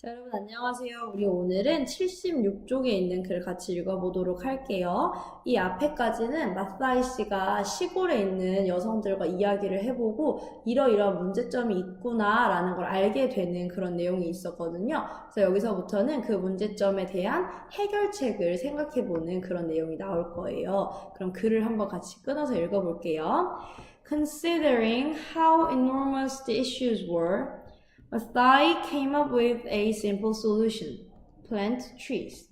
자, 여러분 안녕하세요. 우리 오늘은 76쪽에 있는 글 같이 읽어보도록 할게요. 이 앞에까지는 마사이 씨가 시골에 있는 여성들과 이야기를 해보고 이러이러한 문제점이 있구나 라는 걸 알게 되는 그런 내용이 있었거든요. 그래서 여기서부터는 그 문제점에 대한 해결책을 생각해보는 그런 내용이 나올 거예요. 그럼 글을 한번 같이 끊어서 읽어볼게요. Considering how enormous the issues were, Mathai came up with a simple solution: plant trees.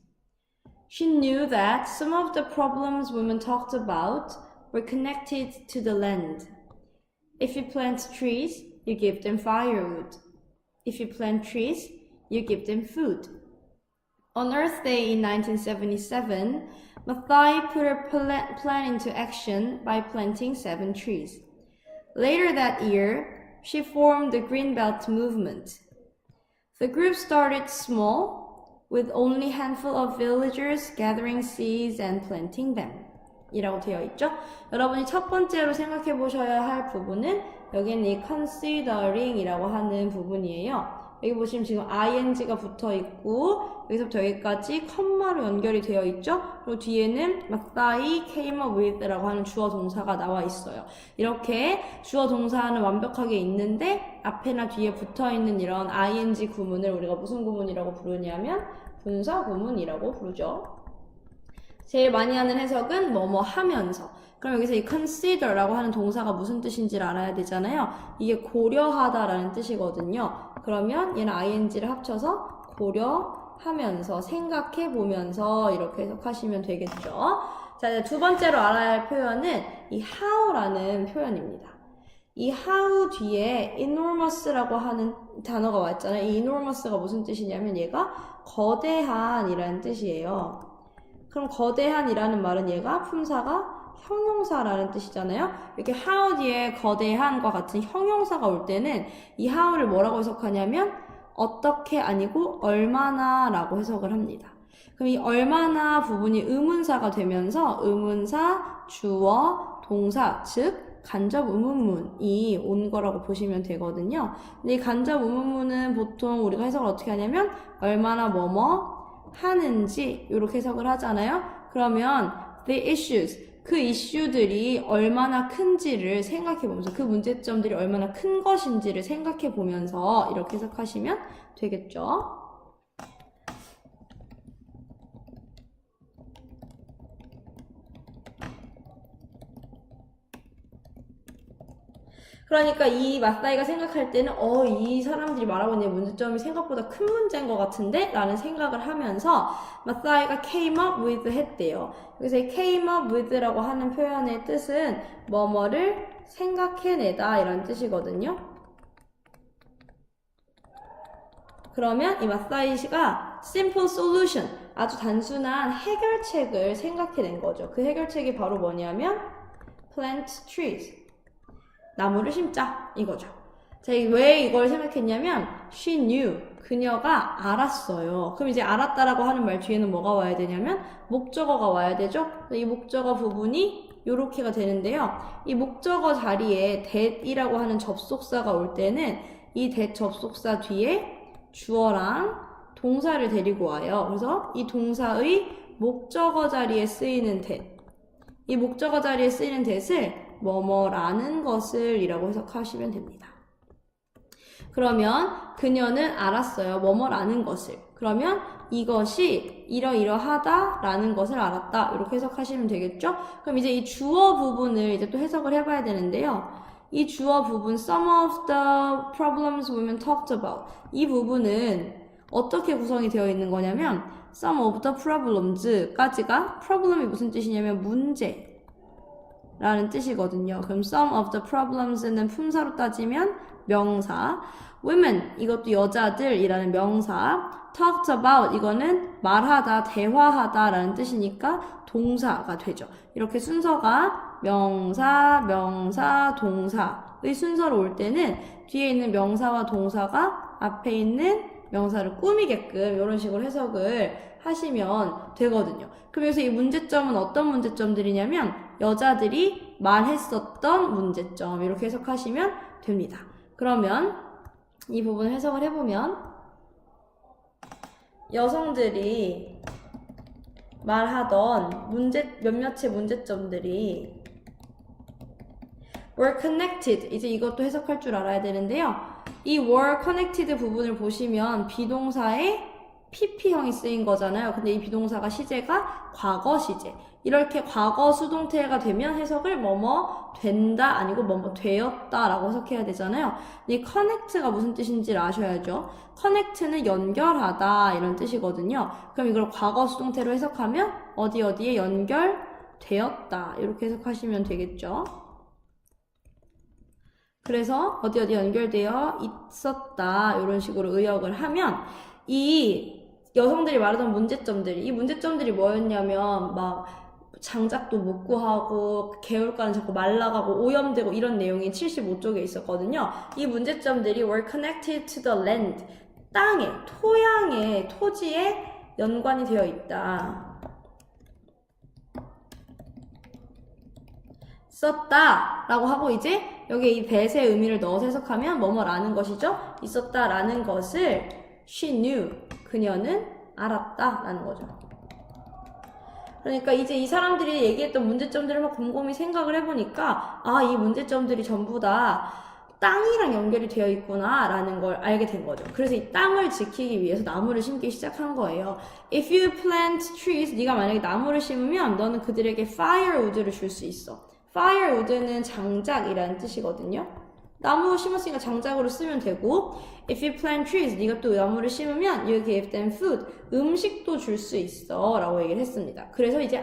She knew that some of the problems women talked about were connected to the land. If you plant trees, you give them firewood. If you plant trees, you give them food. On Earth Day in 1977, Mathai put her plan into action by planting 7 trees. Later that year, she formed the Greenbelt movement. The group started small, with only a handful of villagers gathering seeds and planting them. 이라고 되어 있죠? 여러분이 첫 번째로 생각해 보셔야 할 부분은 여기는 이 considering 이라고 하는 부분이에요. 여기 보시면 지금 ing가 붙어 있고 여기서부터 여기까지 컴마로 연결이 되어 있죠? 그리고 뒤에는 Mathai came up with 라고 하는 주어 동사가 나와 있어요. 이렇게 주어 동사는 완벽하게 있는데 앞에나 뒤에 붙어 있는 이런 ing 구문을 우리가 무슨 구문이라고 부르냐면 분사 구문이라고 부르죠. 제일 많이 하는 해석은 뭐뭐 하면서. 그럼 여기서 이 consider라고 하는 동사가 무슨 뜻인지를 알아야 되잖아요. 이게 고려하다라는 뜻이거든요. 그러면 얘는 ing를 합쳐서 고려하면서, 생각해보면서 이렇게 해석하시면 되겠죠. 자, 이제 두 번째로 알아야 할 표현은 이 how라는 표현입니다. 이 how 뒤에 enormous라고 하는 단어가 왔잖아요. 이 enormous가 무슨 뜻이냐면 얘가 거대한이라는 뜻이에요. 그럼 거대한이라는 말은 얘가 품사가 형용사라는 뜻이잖아요. 이렇게 how 뒤에 거대한과 같은 형용사가 올 때는 이 how를 뭐라고 해석하냐면 어떻게 아니고 얼마나 라고 해석을 합니다. 그럼 이 얼마나 부분이 의문사가 되면서 의문사, 주어, 동사, 즉 간접 의문문이 온 거라고 보시면 되거든요. 근데 이 간접 의문문은 보통 우리가 해석을 어떻게 하냐면 얼마나 뭐뭐 하는지 이렇게 해석을 하잖아요. 그러면 the issues, 그 이슈들이 얼마나 큰지를 생각해보면서 그 문제점들이 얼마나 큰 것인지를 생각해보면서 이렇게 해석하시면 되겠죠. 그러니까 이 마사이가 생각할 때는 이 사람들이 말하고 있는 문제점이 생각보다 큰 문제인 것 같은데? 라는 생각을 하면서 마사이가 came up with 했대요. 그래서 이 came up with라고 하는 표현의 뜻은 뭐뭐를 생각해내다 이런 뜻이거든요. 그러면 이 마사이 씨가 simple solution, 아주 단순한 해결책을 생각해낸 거죠. 그 해결책이 바로 뭐냐면 plant trees, 나무를 심자 이거죠. 자, 왜 이걸 생각했냐면 she knew, 그녀가 알았어요. 그럼 이제 알았다라고 하는 말 뒤에는 뭐가 와야 되냐면 목적어가 와야 되죠. 이 목적어 부분이 요렇게가 되는데요. 이 목적어 자리에 that이라고 하는 접속사가 올 때는 이 that 접속사 뒤에 주어랑 동사를 데리고 와요. 그래서 이 동사의 목적어 자리에 쓰이는 that, 이 목적어 자리에 쓰이는 that을 뭐뭐라는 것을 이라고 해석하시면 됩니다. 그러면 그녀는 알았어요. 뭐뭐라는 것을. 그러면 이것이 이러이러하다 라는 것을 알았다. 이렇게 해석하시면 되겠죠? 그럼 이제 이 주어 부분을 이제 또 해석을 해봐야 되는데요. 이 주어 부분, some of the problems women talked about, 이 부분은 어떻게 구성이 되어 있는 거냐면 some of the problems 까지가 problem이 무슨 뜻이냐면 문제 라는 뜻이거든요. 그럼 some of the problems는 품사로 따지면 명사, women 이것도 여자들이라는 명사, talked about 이거는 말하다, 대화하다 라는 뜻이니까 동사가 되죠. 이렇게 순서가 명사, 명사, 동사의 순서로 올 때는 뒤에 있는 명사와 동사가 앞에 있는 명사를 꾸미게끔 이런 식으로 해석을 하시면 되거든요. 그래서 이 문제점은 어떤 문제점들이냐면 여자들이 말했었던 문제점, 이렇게 해석하시면 됩니다. 그러면 이 부분 해석을 해보면 여성들이 말하던 몇몇의 문제점들이 were connected. 이제 이것도 해석할 줄 알아야 되는데요. 이 were connected 부분을 보시면 비동사에 pp형이 쓰인 거잖아요. 근데 이 비동사가 시제가 과거 시제. 이렇게 과거 수동태가 되면 해석을 뭐뭐 된다 아니고 뭐뭐 되었다 라고 해석해야 되잖아요. 이 connect가 무슨 뜻인지를 아셔야죠. connect는 연결하다 이런 뜻이거든요. 그럼 이걸 과거 수동태로 해석하면 어디에 연결되었다 이렇게 해석하시면 되겠죠. 그래서 어디 연결되어 있었다 이런 식으로 의역을 하면 이 여성들이 말하던 문제점들이 이 문제점들이 뭐였냐면 막 장작도 못 구하고 개울가는 자꾸 말라가고 오염되고 이런 내용이 75쪽에 있었거든요. 이 문제점들이 were connected to the land. 땅에, 토양에, 토지에 연관이 되어 있다. 있었다 라고 하고 이제 여기에 이 that의 의미를 넣어서 해석하면 뭐뭐라는 것이죠. 있었다라는 것을 she knew. 그녀는 알았다 라는 거죠. 그러니까 이제 이 사람들이 얘기했던 문제점들을 막 곰곰이 생각을 해보니까 아, 이 문제점들이 전부 다 땅이랑 연결이 되어 있구나 라는 걸 알게 된 거죠. 그래서 이 땅을 지키기 위해서 나무를 심기 시작한 거예요. If you plant trees, 네가 만약에 나무를 심으면 너는 그들에게 firewood를 줄 수 있어. firewood는 장작이라는 뜻이거든요. 나무 심었으니까 장작으로 쓰면 되고 if you plant trees, 네가 또 나무를 심으면 you give them food, 음식도 줄 수 있어 라고 얘기를 했습니다. 그래서 이제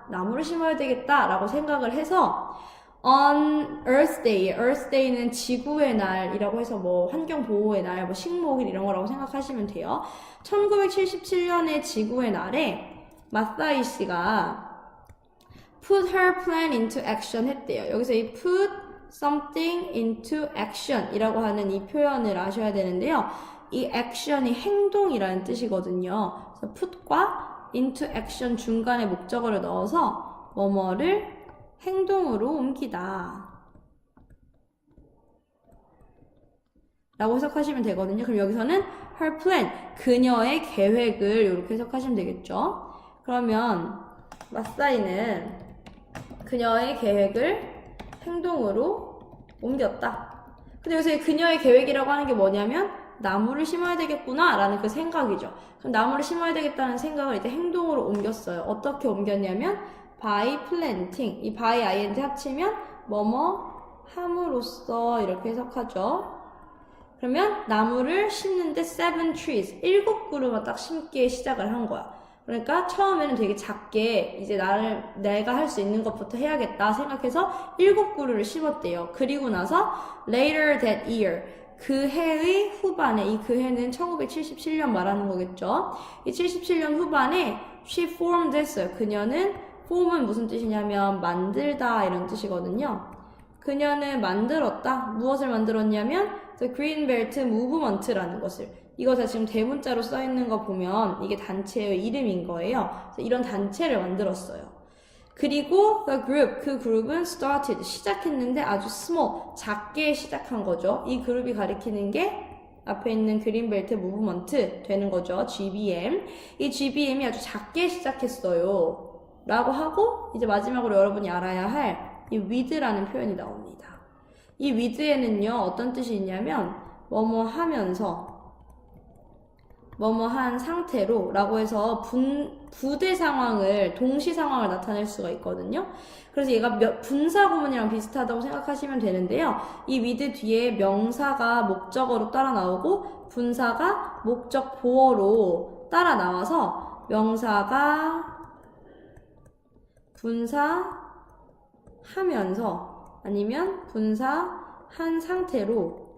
나무를 심어야 되겠다 라고 생각을 해서 on Earth Day, Earth Day는 지구의 날이라고 해서 뭐 환경보호의 날, 뭐 식목일 이런 거라고 생각하시면 돼요. 1977년의 지구의 날에 마사이 씨가 put her plan into action 했대요. 여기서 이 put something into action 이라고 하는 이 표현을 아셔야 되는데요. 이 action이 행동이라는 뜻이거든요. 그래서 put과 into action 중간에 목적어를 넣어서 뭐뭐를 행동으로 옮기다 라고 해석하시면 되거든요. 그럼 여기서는 her plan, 그녀의 계획을 이렇게 해석하시면 되겠죠. 그러면 마사이는 그녀의 계획을 행동으로 옮겼다. 근데 여기서 그녀의 계획이라고 하는 게 뭐냐면 나무를 심어야 되겠구나 라는 그 생각이죠. 그럼 나무를 심어야 되겠다는 생각을 이제 행동으로 옮겼어요. 어떻게 옮겼냐면 by planting, 이 by ing 합치면 뭐뭐 함으로써 이렇게 해석하죠. 그러면 나무를 심는데 7 trees, 7그루만 딱 심기에 시작을 한 거야. 그러니까 처음에는 되게 작게 이제 내가 할 수 있는 것부터 해야겠다 생각해서 7그루를 심었대요. 그리고 나서 later that year, 그 해의 후반에, 이 그 해는 1977년 말하는 거겠죠. 이 77년 후반에 she formed 했어요. 그녀는 form은 무슨 뜻이냐면 만들다 이런 뜻이거든요. 그녀는 만들었다. 무엇을 만들었냐면 the Green Belt Movement라는 것을. 이거 다 지금 대문자로 써있는 거 보면 이게 단체의 이름인 거예요. 그래서 이런 단체를 만들었어요. 그리고 the group, 그 그룹은 started, 시작했는데 아주 small, 작게 시작한 거죠. 이 그룹이 가리키는 게 앞에 있는 그린벨트 무브먼트 되는 거죠. GBM. 이 GBM이 아주 작게 시작했어요. 라고 하고 이제 마지막으로 여러분이 알아야 할 이 with라는 표현이 나옵니다. 이 with에는요 어떤 뜻이 있냐면 뭐뭐 하면서 뭐뭐 한 상태로 라고 해서 부대 상황을 동시 상황을 나타낼 수가 있거든요. 그래서 얘가 분사 구문이랑 비슷하다고 생각하시면 되는데요. 이 with 뒤에 명사가 목적어로 따라 나오고 분사가 목적 보어로 따라 나와서 명사가 분사하면서 아니면 분사한 상태로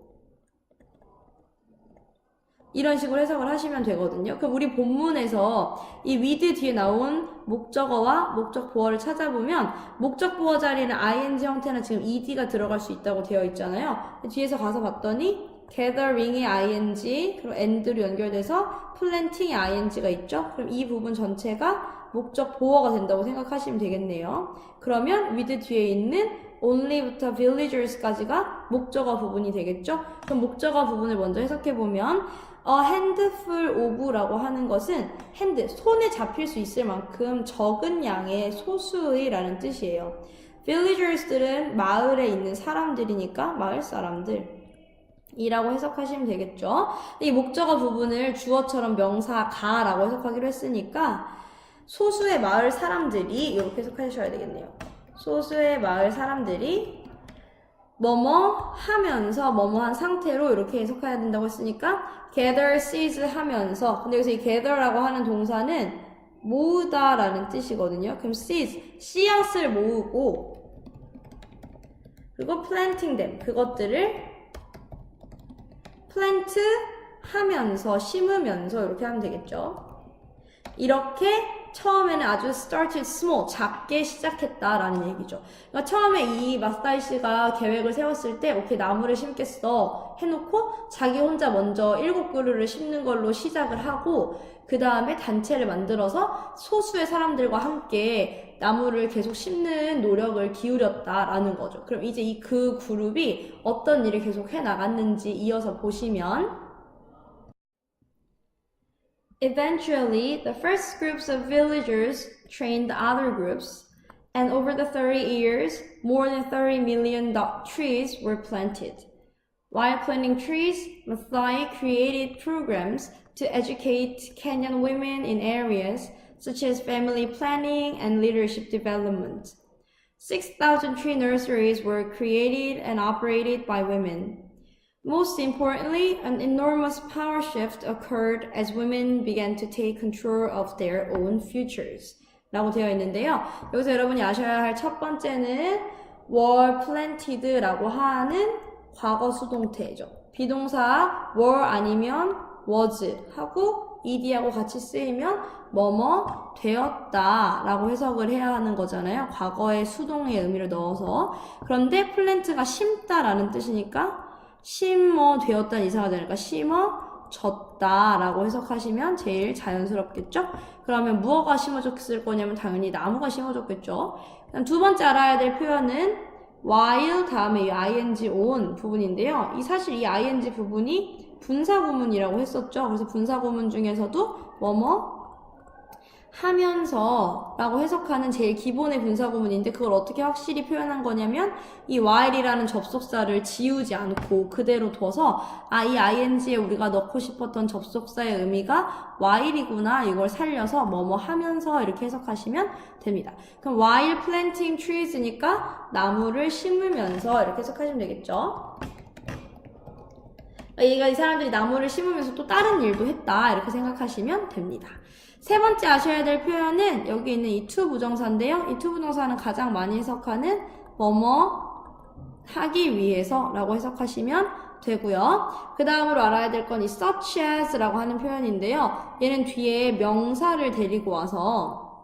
이런 식으로 해석을 하시면 되거든요. 그럼 우리 본문에서 이 with 뒤에 나온 목적어와 목적 보어를 찾아보면 목적 보어 자리에는 ing 형태나 지금 ed가 들어갈 수 있다고 되어 있잖아요. 뒤에서 가서 봤더니 gathering의 ing 그리고 and로 연결돼서 planting의 ing가 있죠. 그럼 이 부분 전체가 목적 보어가 된다고 생각하시면 되겠네요. 그러면 with 뒤에 있는 only부터 villagers까지가 목적어 부분이 되겠죠. 그럼 목적어 부분을 먼저 해석해보면 a handful of라고 하는 것은 hand, 손에 잡힐 수 있을 만큼 적은 양의 소수의 라는 뜻이에요. villagers들은 마을에 있는 사람들이니까 마을 사람들 이라고 해석하시면 되겠죠. 이 목적어 부분을 주어처럼 명사 가라고 해석하기로 했으니까 소수의 마을 사람들이 이렇게 해석하셔야 되겠네요. 소수의 마을 사람들이 뭐뭐 하면서 뭐뭐한 상태로 이렇게 해석해야 된다고 했으니까 gather seeds 하면서, 근데 여기서 이 gather라고 하는 동사는 모으다 라는 뜻이거든요. 그럼 seeds, 씨앗을 모으고 그리고 planting them, 그것들을 plant 하면서 심으면서 이렇게 하면 되겠죠. 이렇게 처음에는 아주 started small, 작게 시작했다라는 얘기죠. 그러니까 처음에 이 마사이 씨가 계획을 세웠을 때 오케이 나무를 심겠어 해놓고 자기 혼자 먼저 7그루를 심는 걸로 시작을 하고 그 다음에 단체를 만들어서 소수의 사람들과 함께 나무를 계속 심는 노력을 기울였다라는 거죠. 그럼 이제 이 그 그룹이 어떤 일을 계속 해 나갔는지 이어서 보시면 Eventually, the first groups of villagers trained other groups, and over the 30 years, more than 30 million trees were planted. While planting trees, Mathai created programs to educate Kenyan women in areas such as family planning and leadership development. 6,000 tree nurseries were created and operated by women. Most importantly, an enormous power shift occurred as women began to take control of their own futures. 라고 되어 있는데요. 여기서 여러분이 아셔야 할 첫 번째는 were planted라고 하는 과거 수동태죠. 비동사 were 아니면 was 하고 ed하고 같이 쓰이면 뭐뭐 되었다 라고 해석을 해야 하는 거잖아요. 과거의 수동의 의미를 넣어서. 그런데 plant가 심다 라는 뜻이니까 심어 되었다는 이상하지 않을까? 심어졌다 라고 해석하시면 제일 자연스럽겠죠? 그러면 무엇가 심어졌을 거냐면 당연히 나무가 심어졌겠죠? 그다음 두 번째 알아야 될 표현은 while 다음에 이 ing on 부분인데요. 사실 이 ing 부분이 분사구문이라고 했었죠? 그래서 분사구문 중에서도 뭐뭐 하면서 라고 해석하는 제일 기본의 분사구문인데 그걸 어떻게 확실히 표현한 거냐면 이 while이라는 접속사를 지우지 않고 그대로 둬서 이 ing에 우리가 넣고 싶었던 접속사의 의미가 while이구나 이걸 살려서 뭐뭐 하면서 이렇게 해석하시면 됩니다. 그럼 while planting trees니까 나무를 심으면서 이렇게 해석하시면 되겠죠. 이 사람들이 나무를 심으면서 또 다른 일도 했다 이렇게 생각하시면 됩니다. 세 번째 아셔야 될 표현은 여기 있는 이 to 부정사인데요. 이 to 부정사는 가장 많이 해석하는 뭐뭐 하기 위해서 라고 해석하시면 되고요. 그 다음으로 알아야 될 건 이 such as 라고 하는 표현인데요. 얘는 뒤에 명사를 데리고 와서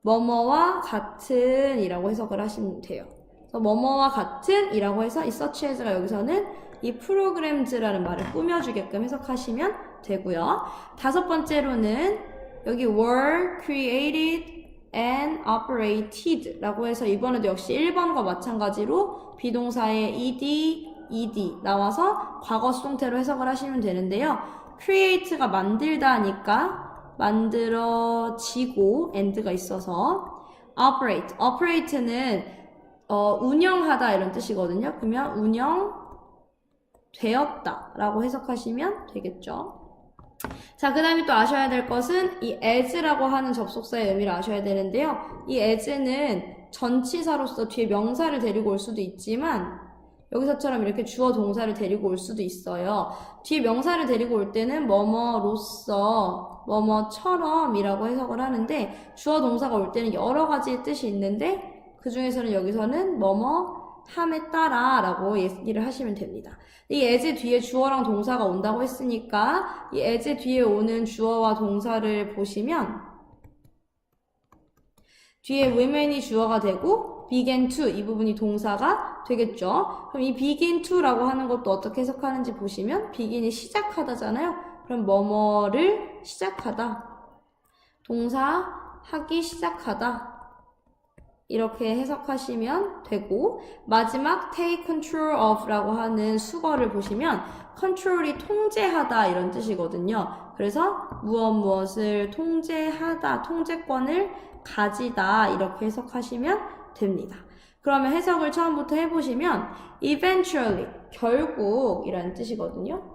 뭐뭐와 같은 이라고 해석을 하시면 돼요. 그래서 뭐뭐와 같은 이라고 해서 이 such as가 여기서는 이 programs,라는 말을 꾸며주게끔 해석하시면 되고요. 다섯 번째로는 여기 were created and operated 라고 해서 이번에도 역시 1번과 마찬가지로 비동사의 ed 나와서 과거 수동태로 해석을 하시면 되는데요. create가 만들다니까 만들어지고 and가 있어서 operate는 운영하다 이런 뜻이거든요. 그러면 운영되었다 라고 해석하시면 되겠죠. 자, 그 다음에 또 아셔야 될 것은 이 as라고 하는 접속사의 의미를 아셔야 되는데요. 이 as는 전치사로서 뒤에 명사를 데리고 올 수도 있지만 여기서처럼 이렇게 주어 동사를 데리고 올 수도 있어요. 뒤에 명사를 데리고 올 때는 뭐뭐로서, 뭐뭐처럼 이라고 해석을 하는데 주어 동사가 올 때는 여러 가지의 뜻이 있는데 그 중에서는 여기서는 뭐뭐 함에 따라 라고 얘기를 하시면 됩니다. 이 as 뒤에 주어랑 동사가 온다고 했으니까 이 as 뒤에 오는 주어와 동사를 보시면 뒤에 women이 주어가 되고 began to 이 부분이 동사가 되겠죠. 그럼 이 begin to라고 하는 것도 어떻게 해석하는지 보시면 begin이 시작하다잖아요. 그럼 뭐뭐를 시작하다 동사 하기 시작하다 이렇게 해석하시면 되고, 마지막 take control of라고 하는 수거를 보시면 control이 통제하다 이런 뜻이거든요. 그래서 무엇을 통제하다, 통제권을 가지다 이렇게 해석하시면 됩니다. 그러면 해석을 처음부터 해보시면 eventually, 결국 이라는 뜻이거든요.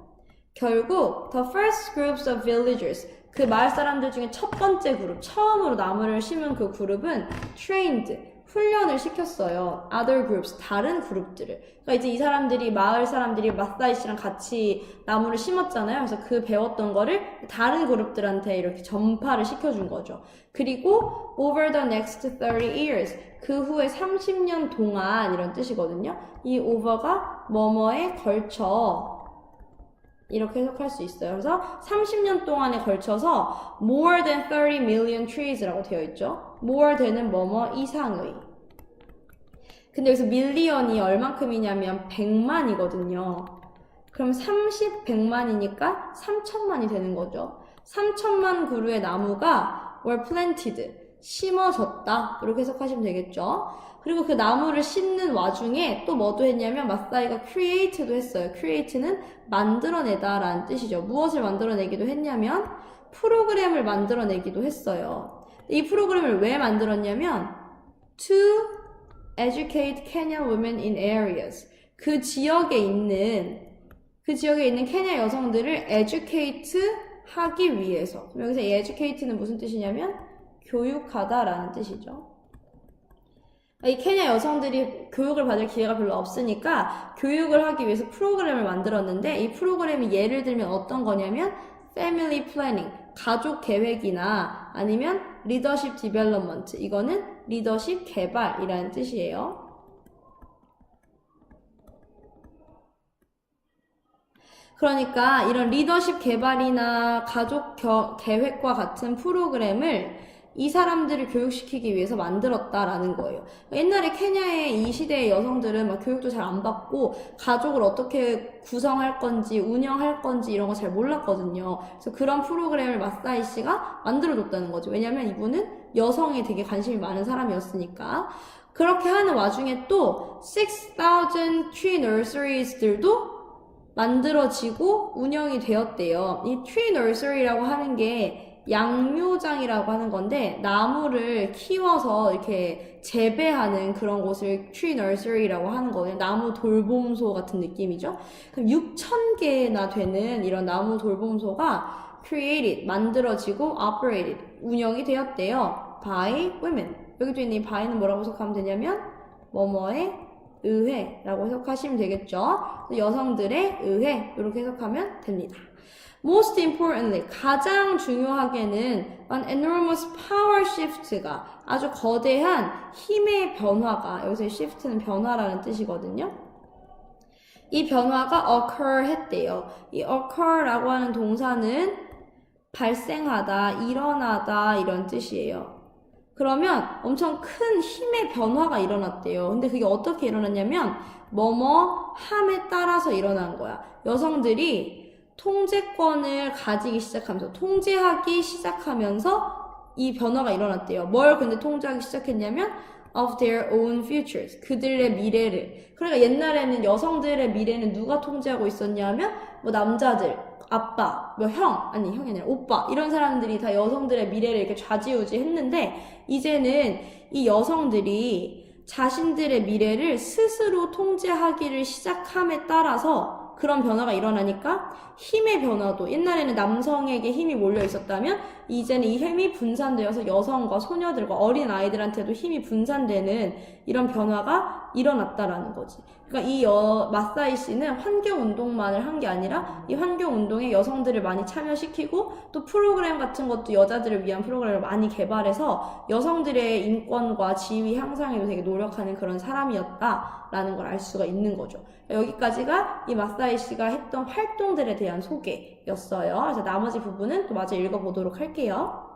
결국 the first groups of villagers, 그 마을 사람들 중에 첫 번째 그룹, 처음으로 나무를 심은 그 그룹은 trained, 훈련을 시켰어요. other groups, 다른 그룹들을. 그러니까 이제 이 사람들이, 마을 사람들이 마사이 씨랑 같이 나무를 심었잖아요. 그래서 그 배웠던 거를 다른 그룹들한테 이렇게 전파를 시켜준 거죠. 그리고 over the next 30 years, 그 후에 30년 동안 이런 뜻이거든요. 이 over가 뭐뭐에 걸쳐 이렇게 해석할 수 있어요. 그래서 30년 동안에 걸쳐서 more than 30 million trees라고 되어 있죠. more than은 뭐뭐 이상의. 근데 여기서 million이 얼만큼이냐면 100만이거든요. 그럼 30, 100만이니까 3천만이 되는 거죠. 3천만 그루의 나무가 were planted, 심어졌다. 이렇게 해석하시면 되겠죠. 그리고 그 나무를 심는 와중에 또 뭐도 했냐면 마사이가 create도 했어요. create는 만들어내다 라는 뜻이죠. 무엇을 만들어내기도 했냐면 프로그램을 만들어내기도 했어요. 이 프로그램을 왜 만들었냐면 to educate Kenyan women in areas, 그 지역에 있는 케냐 여성들을 educate 하기 위해서. 여기서 이 educate는 무슨 뜻이냐면 교육하다 라는 뜻이죠. 이 케냐 여성들이 교육을 받을 기회가 별로 없으니까 교육을 하기 위해서 프로그램을 만들었는데, 이 프로그램이 예를 들면 어떤 거냐면 family planning, 가족 계획이나 아니면 leadership development, 이거는 리더십 개발이라는 뜻이에요. 그러니까 이런 리더십 개발이나 가족 계획과 같은 프로그램을 이 사람들을 교육시키기 위해서 만들었다라는 거예요. 옛날에 케냐의 이 시대의 여성들은 막 교육도 잘 안 받고 가족을 어떻게 구성할 건지 운영할 건지 이런 거 잘 몰랐거든요. 그래서 그런 프로그램을 마사이 씨가 만들어줬다는 거죠. 왜냐면 이분은 여성에 되게 관심이 많은 사람이었으니까. 그렇게 하는 와중에 또 6,000 tree nurseries들도 만들어지고 운영이 되었대요. 이 tree nursery라고 하는 게 양묘장이라고 하는 건데, 나무를 키워서 이렇게 재배하는 그런 곳을 tree nursery라고 하는 거예요. 나무 돌봄소 같은 느낌이죠. 그럼 6,000개나 되는 이런 나무 돌봄소가 created, 만들어지고 operated, 운영이 되었대요. by women. 여기도 있는 이 by는 뭐라고 해석하면 되냐면 뭐뭐에 의회라고 해석하시면 되겠죠. 여성들의 의회, 이렇게 해석하면 됩니다. Most importantly, 가장 중요하게는 an enormous power shift가, 아주 거대한 힘의 변화가, 여기서 shift는 변화라는 뜻이거든요. 이 변화가 occur 했대요. 이 occur라고 하는 동사는 발생하다, 일어나다 이런 뜻이에요. 그러면 엄청 큰 힘의 변화가 일어났대요. 근데 그게 어떻게 일어났냐면 뭐뭐 함에 따라서 일어난 거야. 여성들이 통제권을 가지기 시작하면서, 통제하기 시작하면서 이 변화가 일어났대요. 뭘 근데 통제하기 시작했냐면 of their own futures, 그들의 미래를. 그러니까 옛날에는 여성들의 미래는 누가 통제하고 있었냐면 뭐 남자들, 아빠, 뭐 형, 아니 형이 아니라 오빠, 이런 사람들이 다 여성들의 미래를 이렇게 좌지우지 했는데, 이제는 이 여성들이 자신들의 미래를 스스로 통제하기를 시작함에 따라서 그런 변화가 일어나니까 힘의 변화도, 옛날에는 남성에게 힘이 몰려 있었다면 이제는 이 힘이 분산되어서 여성과 소녀들과 어린 아이들한테도 힘이 분산되는 이런 변화가 일어났다라는 거지. 그러니까 이 마사이 씨는 환경운동만을 한 게 아니라 이 환경운동에 여성들을 많이 참여시키고 또 프로그램 같은 것도 여자들을 위한 프로그램을 많이 개발해서 여성들의 인권과 지위 향상에도 되게 노력하는 그런 사람이었다라는 걸 알 수가 있는 거죠. 여기까지가 이 마사이 씨가 했던 활동들에 대한 소개였어요. 그래서 나머지 부분은 또 마저 읽어보도록 할게요.